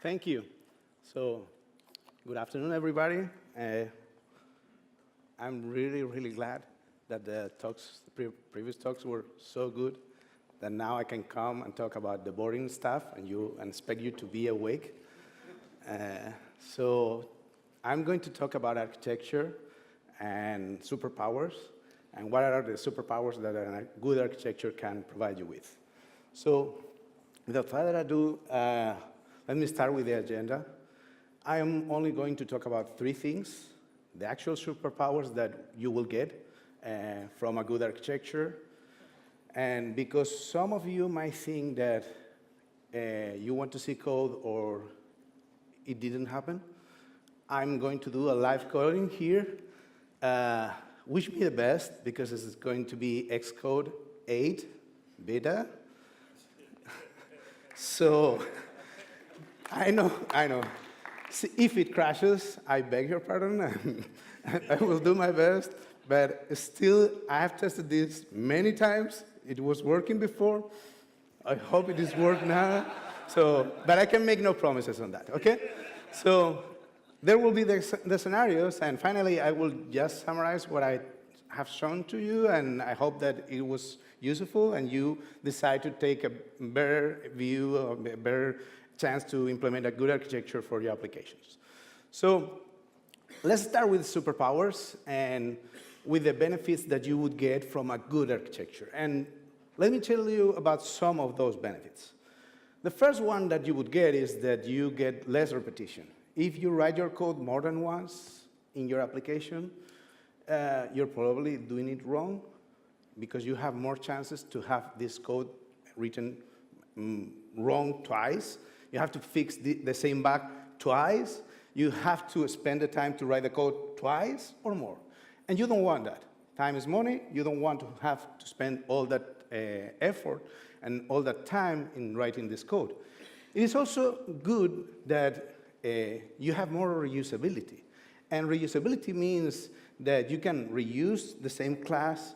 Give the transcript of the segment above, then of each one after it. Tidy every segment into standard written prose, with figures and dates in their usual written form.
Thank you. So, good afternoon, everybody. I'm really glad that the previous talks were so good that now I can come and talk about the boring stuff and expect you to be awake. So, I'm going to talk about architecture and superpowers, and what are the superpowers that a good architecture can provide you with. So, without further ado, let me start with the agenda. I am only going to talk about three things: the actual superpowers that you will get from a good architecture. And because some of you might think that you want to see code or it didn't happen, I'm going to do a live coding here. Wish me the best, because this is going to be Xcode 8 beta. So, I know. See, if it crashes, I beg your pardon. I will do my best, but still, I have tested this many times. It was working before. I hope it is working now. So, but I can make no promises on that, okay? So, there will be the scenarios, and finally, I will just summarize what I have shown to you, and I hope that it was useful, and you decide to take a better view, or a better chance to implement a good architecture for your applications. So let's start with superpowers and with the benefits that you would get from a good architecture. And let me tell you about some of those benefits. The first one that you would get is that you get less repetition. If you write your code more than once in your application, you're probably doing it wrong, because you have more chances to have this code written wrong twice. You have to fix the same bug twice. You have to spend the time to write the code twice or more. And you don't want that. Time is money. You don't want to have to spend all that effort and all that time in writing this code. It is also good that you have more reusability. And reusability means that you can reuse the same class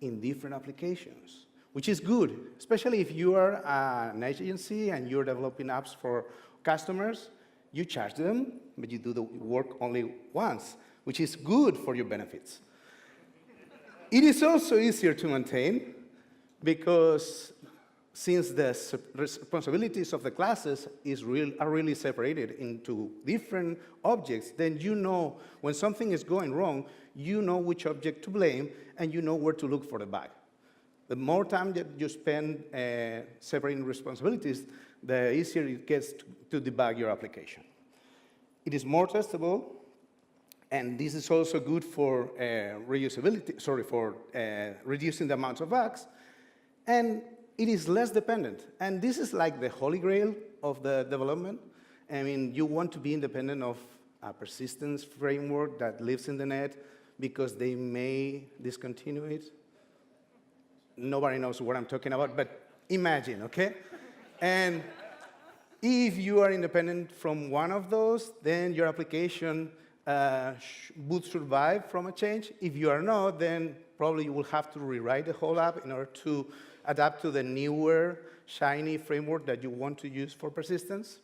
in different applications, which is good, especially if you are an agency and you're developing apps for customers. You charge them, but you do the work only once, which is good for your benefits. It is also easier to maintain, because since the responsibilities of the classes are really separated into different objects, then you know when something is going wrong, you know which object to blame, and you know where to look for the bug. The more time that you spend separating responsibilities, the easier it gets to debug your application. It is more testable, and this is also good for reducing the amount of bugs, and it is less dependent. And this is like the holy grail of the development. I mean, you want to be independent of a persistence framework that lives in the net, because they may discontinue it. Nobody knows what I'm talking about, but imagine, okay? And if you are independent from one of those, then your application would survive from a change. If you are not, then probably you will have to rewrite the whole app in order to adapt to the newer, shiny framework that you want to use for persistence.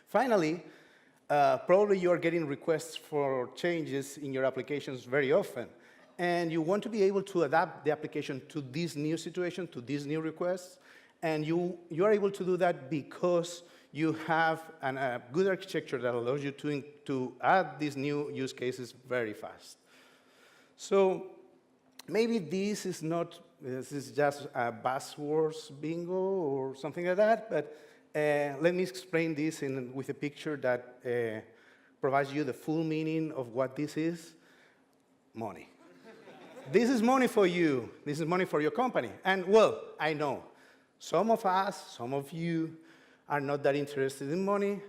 Finally, probably you are getting requests for changes in your applications very often. And you want to be able to adapt the application to this new situation, to these new requests. And you are able to do that because you have a good architecture that allows you to add these new use cases very fast. So maybe this is just a buzzwords bingo or something like that, but let me explain this with a picture that provides you the full meaning of what this is: money. This is money for you. This is money for your company. And, well, I know some of us, some of you are not that interested in money.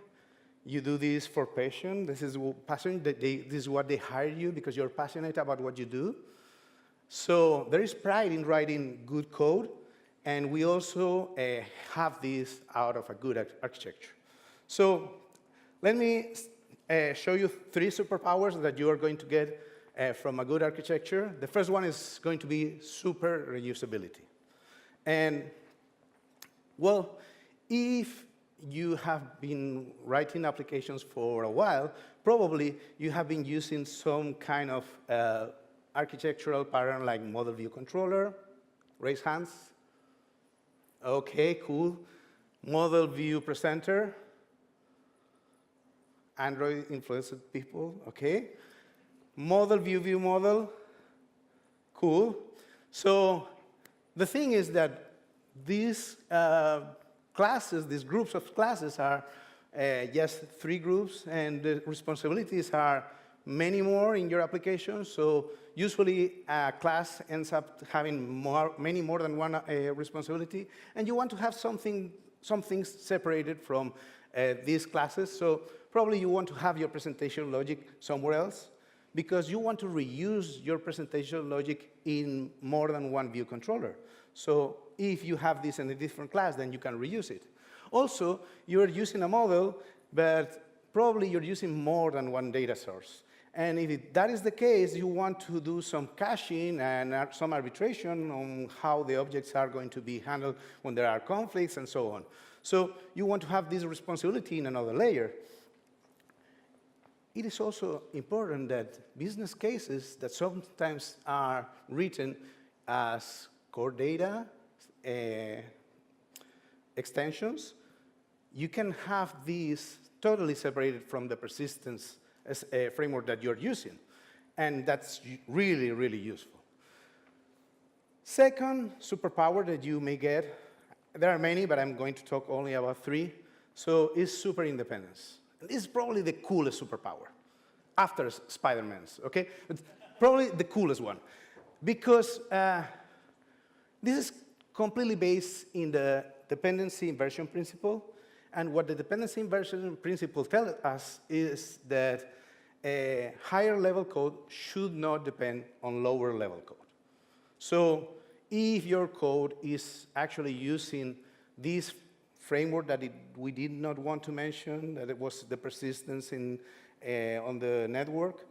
You do this for passion. This is what they hire you, because you're passionate about what you do. So there is pride in writing good code, and we also have this out of a good architecture. So let me show you three superpowers that you are going to get from a good architecture. The first one is going to be super reusability. And, well, if you have been writing applications for a while, probably you have been using some kind of architectural pattern like model view controller. Raise hands. Okay, cool. Model view presenter. Android influenced people, okay. Model view model. Cool. So the thing is that these classes, these groups of classes are just 3 groups, and the responsibilities are many more in your application. So usually a class ends up having many more than one responsibility, and you want to have some things separated from these classes. So probably you want to have your presentation logic somewhere else, because you want to reuse your presentation logic in more than one view controller. So if you have this in a different class, then you can reuse it. Also, you're using a model, but probably you're using more than one data source. And if that is the case, you want to do some caching and some arbitration on how the objects are going to be handled when there are conflicts and so on. So you want to have this responsibility in another layer. It is also important that business cases that sometimes are written as core data extensions, you can have these totally separated from the persistence framework that you're using. And that's really, really useful. Second superpower that you may get, there are many, but I'm going to talk only about 3, so is super independence. And this is probably the coolest superpower, after Spider-Man's, okay? It's probably the coolest one, because this is completely based in the dependency inversion principle. And what the dependency inversion principle tells us is that a higher level code should not depend on lower level code. So if your code is actually using this framework that we did not want to mention, that it was the persistence on the network,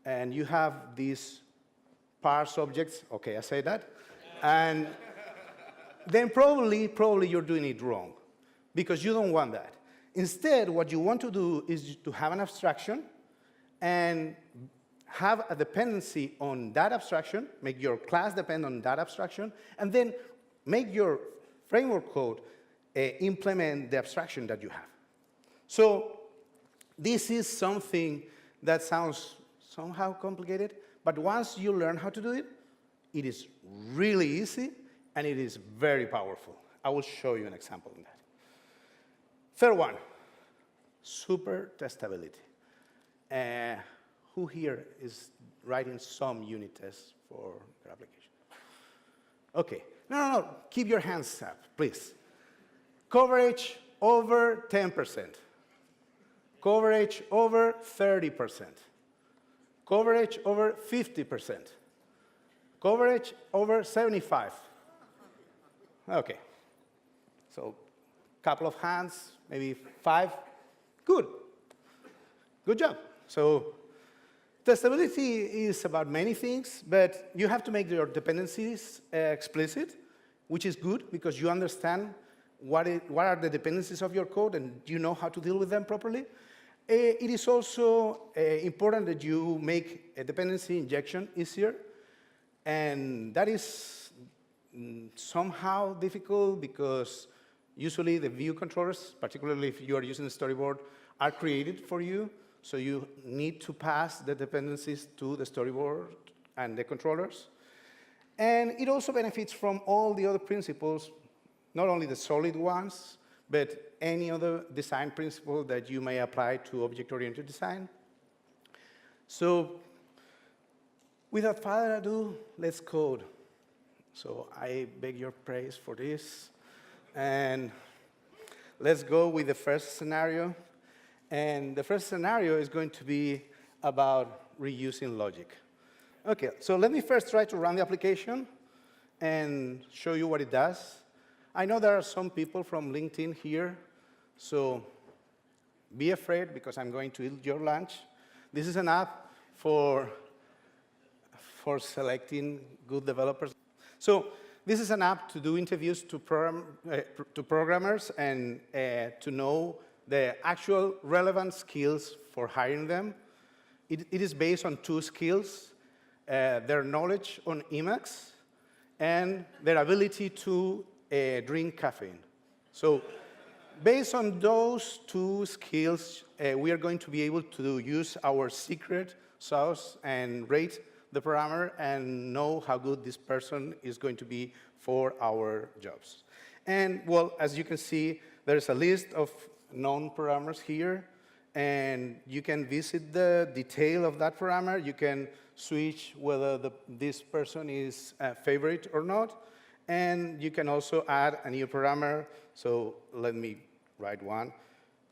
and you have these parse objects, okay, I say that, and then probably you're doing it wrong, because you don't want that. Instead, what you want to do is to have an abstraction and have a dependency on that abstraction, make your class depend on that abstraction, and then make your framework code implement the abstraction that you have. So this is something that sounds somehow complicated, but once you learn how to do it, it is really easy, and it is very powerful. I will show you an example of that. Third one, super testability. Who here is writing some unit tests for their application? Okay, no, keep your hands up, please. Coverage over 10%. Coverage over 30%. Coverage over 50%. Coverage over 75%. Okay, so a couple of hands, maybe 5. Good. Good job. So testability is about many things, but you have to make your dependencies explicit, which is good because you understand what are the dependencies of your code and you know how to deal with them properly. It is also important that you make a dependency injection easier, and that is somehow difficult because usually the view controllers, particularly if you are using a storyboard, are created for you. So you need to pass the dependencies to the storyboard and the controllers. And it also benefits from all the other principles, not only the solid ones, but any other design principle that you may apply to object-oriented design. So without further ado, let's code. So I beg your praise for this. And let's go with the first scenario. And the first scenario is going to be about reusing logic. OK, so let me first try to run the application and show you what it does. I know there are some people from LinkedIn here, so be afraid, because I'm going to eat your lunch. This is an app for selecting good developers. So this is an app to do interviews to programmers and to know the actual relevant skills for hiring them. It is based on 2 skills, their knowledge on Emacs and their ability to drink caffeine. So based on those 2 skills, we are going to be able to use our secret sauce and rate the programmer and know how good this person is going to be for our jobs. And well, as you can see, there's a list of known programmers here, and you can visit the detail of that programmer. You can switch whether this person is a favorite or not, and you can also add a new programmer. So let me write one.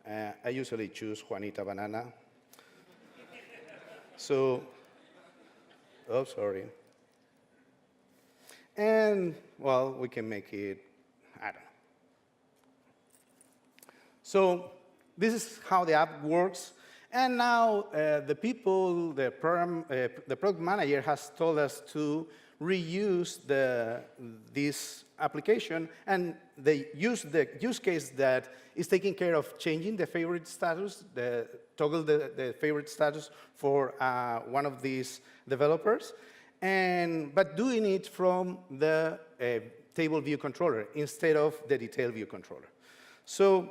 I usually choose Juanita Banana. So, oh, sorry. And, well, we can make it, I don't know. So this is how the app works. And now the product manager has told us to reuse this application, and they use the use case that is taking care of changing the favorite status, toggle the favorite status for one of these developers, but doing it from the table view controller instead of the detail view controller. So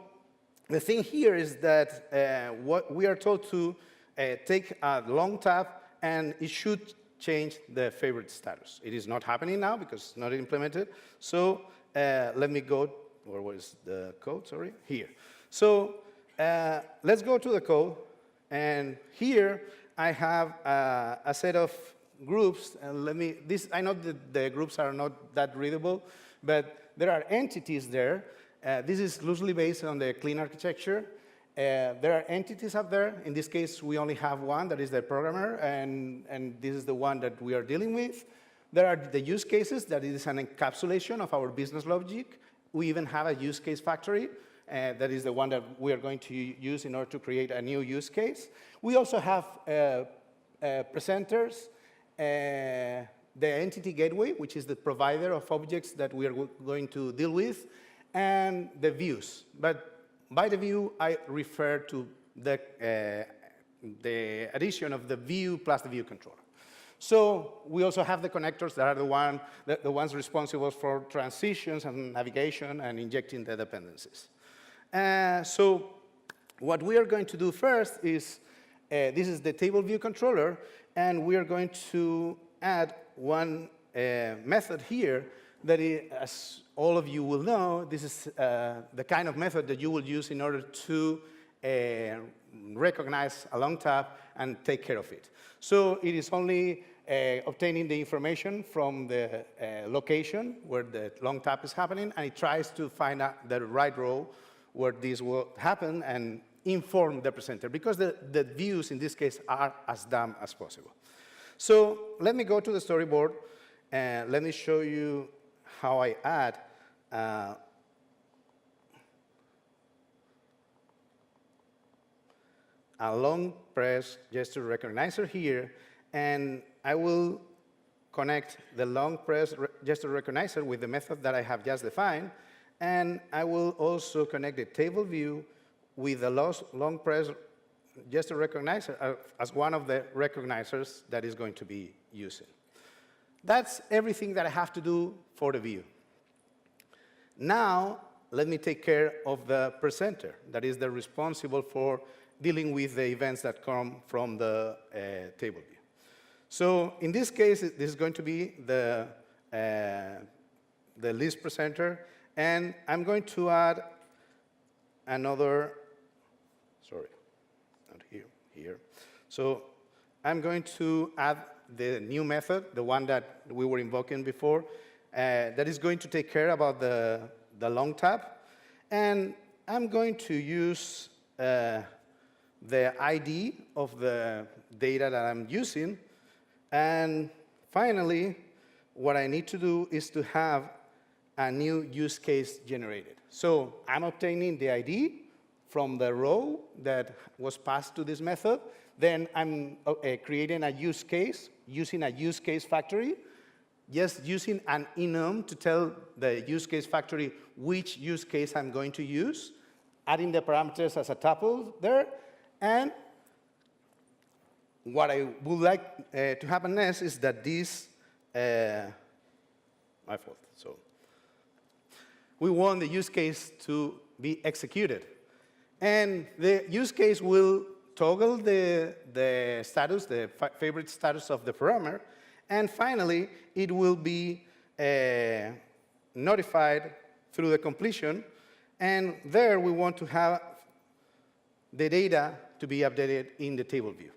the thing here is that what we are told to take a long tab, and it should change the favorite status. It is not happening now because it's not implemented. So let me go, or where is the code, sorry, here. So let's go to the code, and here I have a set of groups, and I know that the groups are not that readable, but there are entities there. This is loosely based on the clean architecture. There are entities up there. In this case, we only have one, that is the programmer, and this is the one that we are dealing with. There are the use cases, that is an encapsulation of our business logic. We even have a use case factory, that is the one that we are going to use in order to create a new use case. We also have presenters, the entity gateway, which is the provider of objects that we are going to deal with, and the views. But by the view, I refer to the addition of the view plus the view controller. So we also have the connectors that are the ones responsible for transitions and navigation and injecting the dependencies. So what we are going to do first is, this is the table view controller, and we are going to add one method here that is, as all of you will know, this is the kind of method that you will use in order to recognize a long tab and take care of it. So it is only obtaining the information from the location where the long tab is happening, and it tries to find out the right row where this will happen and inform the presenter, because the views in this case are as dumb as possible. So let me go to the storyboard, and let me show you how I add a long press gesture recognizer here, and I will connect the long press gesture recognizer with the method that I have just defined, and I will also connect the table view with the long press gesture recognizer as one of the recognizers that is going to be using. That's everything that I have to do for the view. Now, let me take care of the presenter, that is the responsible for dealing with the events that come from the table view. So in this case, this is going to be the list presenter, and I'm going to add another, sorry, not here. So I'm going to add the new method, the one that we were invoking before, that is going to take care about the long tab. And I'm going to use the ID of the data that I'm using. And finally, what I need to do is to have a new use case generated. So I'm obtaining the ID from the row that was passed to this method. Then I'm creating a use case using a use case factory. just using an enum to tell the use case factory which use case I'm going to use, adding the parameters as a tuple there, and what I would like to happen next is that this, my fault, so we want the use case to be executed. And the use case will toggle the status, the favorite status of the programmer, and finally, it will be notified through the completion, and there we want to have the data to be updated in the table view.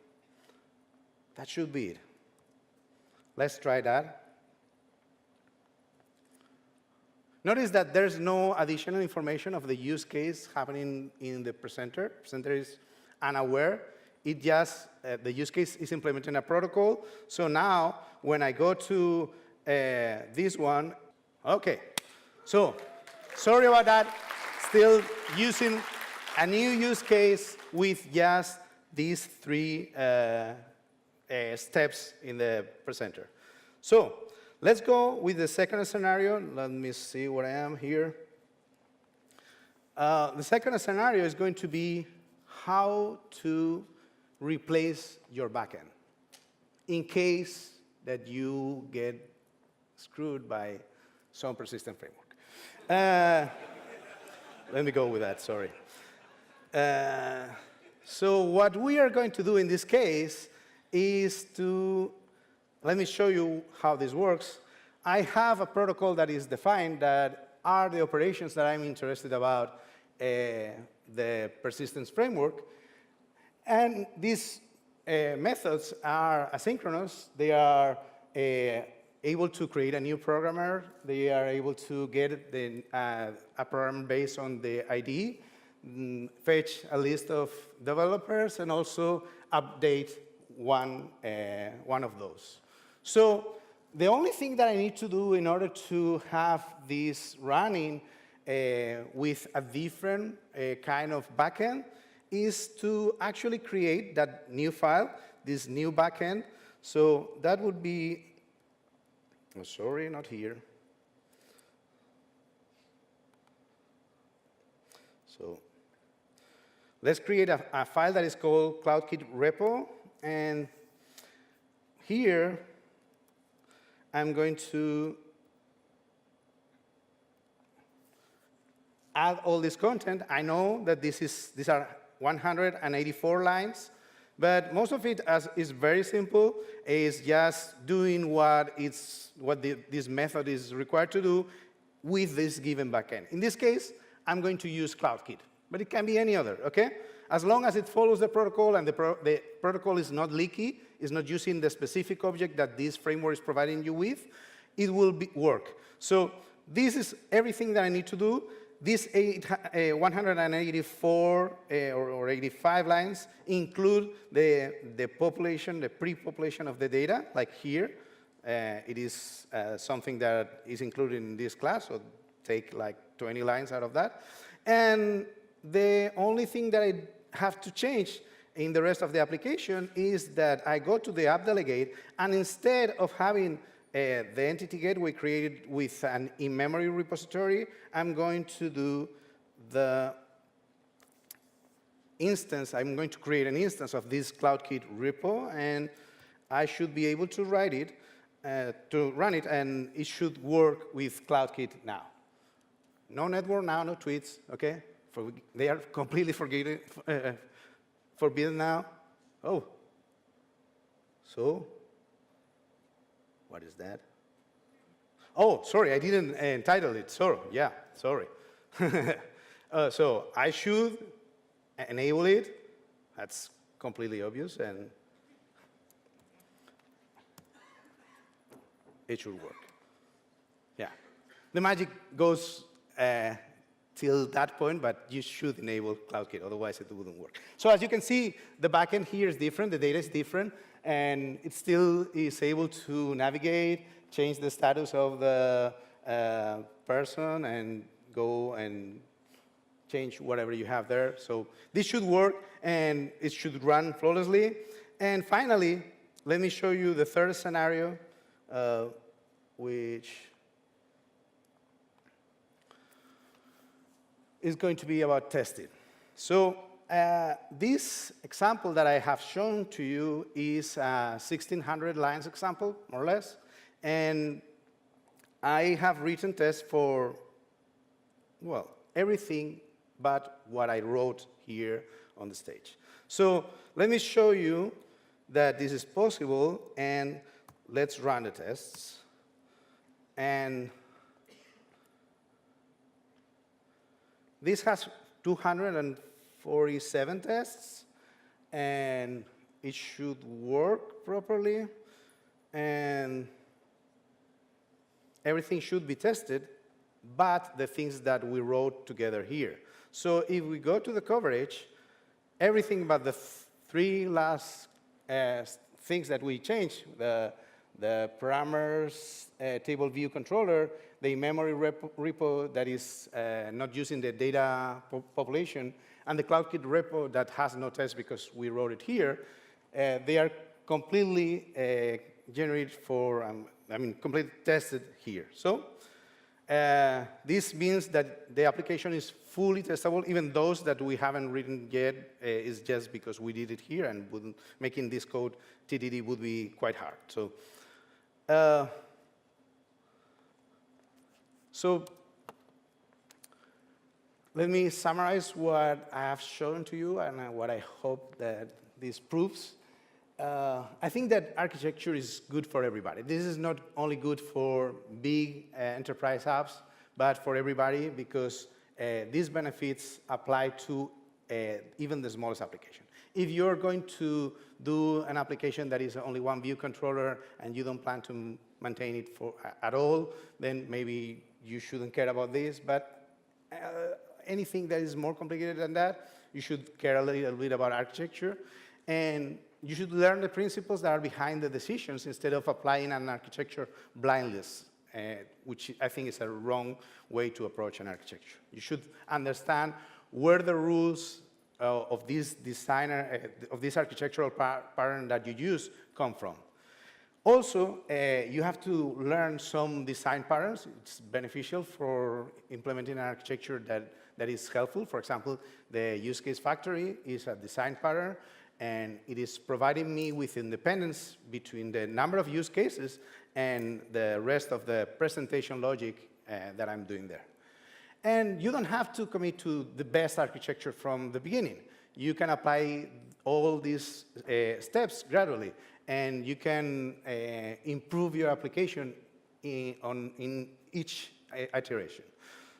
That should be it. Let's try that. Notice that there's no additional information of the use case happening in the presenter. Presenter is unaware. It just, the use case is implementing a protocol. So now, when I go to this one, okay. So, sorry about that. Still using a new use case with just these three steps in the presenter. So, let's go with the second scenario. Let me see where I am here. The second scenario is going to be how to replace your backend in case that you get screwed by some persistent framework. Let me go with that, sorry. So what we are going to do in this case is to, let me show you how this works. I have a protocol that is defined that are the operations that I'm interested about the persistence framework. And these methods are asynchronous. They are able to create a new programmer. They are able to get a program based on the ID, fetch a list of developers, and also update one of those. So the only thing that I need to do in order to have this running with a different kind of backend is to actually create that new file, this new backend. So that would be, oh, sorry, not here. So let's create a file that is called Cloudkit Ripple. And here, I'm going to add all this content. I know that these are 184 lines, but most of it is very simple. Is just doing what this method is required to do with this given backend. In this case, I'm going to use Cloudkit, but it can be any other, okay? As long as it follows the protocol and the protocol is not leaky, is not using the specific object that this framework is providing you with, it will work. So this is everything that I need to do. These 184 or 85 lines include the population, the pre-population of the data, like here. It is something that is included in this class, so take like 20 lines out of that. And the only thing that I have to change in the rest of the application is that I go to the app delegate, and instead of having the entity gateway created with an in-memory repository, I'm going to do the instance. I'm going to create an instance of this Cloudkit Ripple, and I should be able to write it, to run it, and it should work with Cloudkit now. No network now, no tweets, okay? They are completely forbidden now. Oh, so what is that? Oh, sorry, I didn't entitle it. Sorry, yeah, sorry. So I should enable it. That's completely obvious, and it should work. Yeah, the magic goes till that point, but you should enable Cloudkit, otherwise it wouldn't work. So as you can see, the backend here is different, the data is different, and it still is able to navigate, change the status of the person, and go and change whatever you have there. So this should work, and it should run flawlessly. And finally, let me show you the third scenario. which is going to be about testing. So this example that I have shown to you is a 1,600 lines example, more or less. And I have written tests for, well, everything but what I wrote here on the stage. So let me show you that this is possible, and let's run the tests. And this has 247 tests, and it should work properly, and everything should be tested, but the things that we wrote together here. So if we go to the coverage, everything but the three last things that we changed, the parameters, table view controller, the memory repo that is not using the data population, and the Cloudkit repo that has no test because we wrote it here, they are completely generated for, completely tested here. So this means that the application is fully testable. Even those that we haven't written yet is just because we did it here, and making this code TDD would be quite hard. So let me summarize what I have shown to you and what I hope that this proves. I think that architecture is good for everybody. This is not only good for big enterprise apps, but for everybody, because these benefits apply to even the smallest application. If you're going to do an application that is only one view controller and you don't plan to maintain it at all, then maybe you shouldn't care about this. But anything that is more complicated than that, you should care a little bit about architecture. And you should learn the principles that are behind the decisions instead of applying an architecture blindly, which I think is a wrong way to approach an architecture. You should understand where the rules of this designer, of this architectural pattern that you use come from. Also, you have to learn some design patterns. It's beneficial for implementing an architecture that is helpful. For example, the use case factory is a design pattern, and it is providing me with independence between the number of use cases and the rest of the presentation logic that I'm doing there. And you don't have to commit to the best architecture from the beginning. You can apply all these steps gradually, and you can improve your application in each iteration.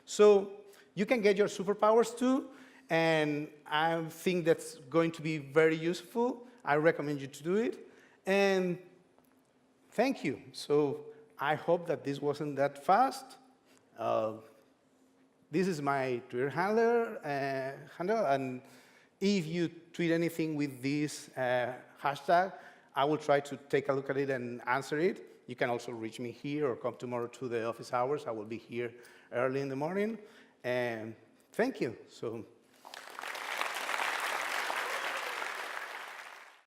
So you can get your superpowers too, and I think that's going to be very useful. I recommend you to do it. And thank you. So I hope that this wasn't that fast. This is my Twitter handle, and if you tweet anything with this hashtag, I will try to take a look at it and answer it. You can also reach me here or come tomorrow to the office hours. I will be here early in the morning. And thank you. So